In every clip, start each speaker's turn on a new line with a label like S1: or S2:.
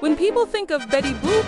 S1: When people think of Betty Boop,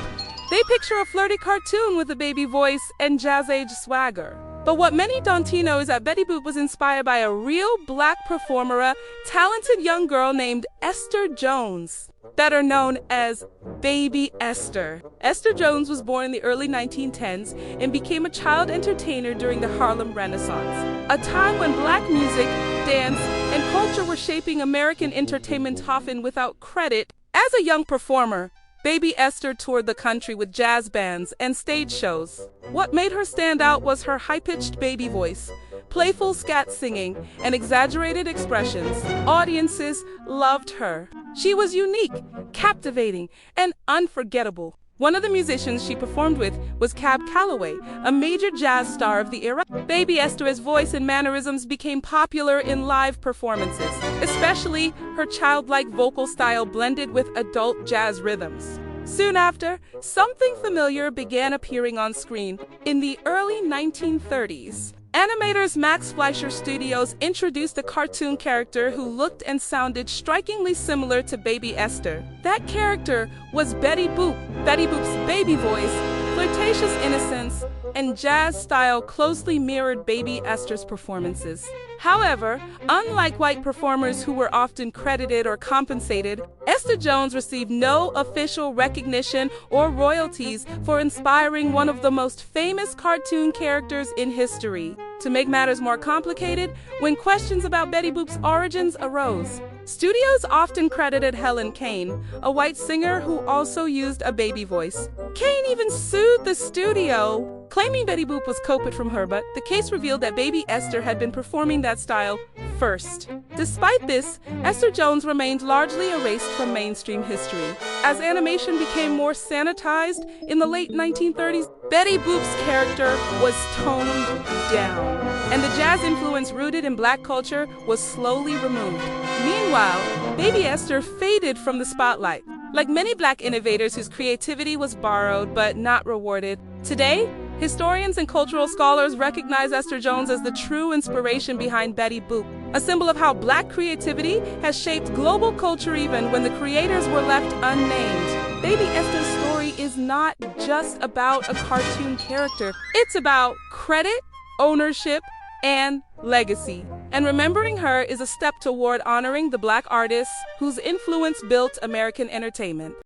S1: they picture a flirty cartoon with a baby voice and jazz-age swagger. But what many don't know is that Betty Boop was inspired by a real black performer, a talented young girl named Esther Jones, better known as Baby Esther. Esther Jones was born in the early 1910s and became a child entertainer during the Harlem Renaissance, a time when black music, dance, and culture were shaping American entertainment often without credit. As a young performer, Baby Esther toured the country with jazz bands and stage shows. What made her stand out was her high-pitched baby voice, playful scat singing, and exaggerated expressions. Audiences loved her. She was unique, captivating, and unforgettable. One of the musicians she performed with was Cab Calloway, a major jazz star of the era. Baby Esther's voice and mannerisms became popular in live performances, especially her childlike vocal style blended with adult jazz rhythms. Soon after, something familiar began appearing on screen. In the early 1930s, animators Max Fleischer Studios introduced a cartoon character who looked and sounded strikingly similar to Baby Esther. That character was Betty Boop. Betty Boop's baby voice, flirtatious innocence, and jazz style closely mirrored Baby Esther's performances. However, unlike white performers who were often credited or compensated, Esther Jones received no official recognition or royalties for inspiring one of the most famous cartoon characters in history. To make matters more complicated, when questions about Betty Boop's origins arose, studios often credited Helen Kane, a white singer who also used a baby voice. Kane even sued the studio, claiming Betty Boop was copied from her, but the case revealed that Baby Esther had been performing that style first. Despite this, Esther Jones remained largely erased from mainstream history. As animation became more sanitized in the late 1930s, Betty Boop's character was toned down, and the jazz influence rooted in black culture was slowly removed. Meanwhile, Baby Esther faded from the spotlight. Like many black innovators whose creativity was borrowed but not rewarded, today, historians and cultural scholars recognize Esther Jones as the true inspiration behind Betty Boop, a symbol of how black creativity has shaped global culture even when the creators were left unnamed. Baby Esther's story is not just about a cartoon character. It's about credit, ownership, and legacy. And remembering her is a step toward honoring the black artists whose influence built American entertainment.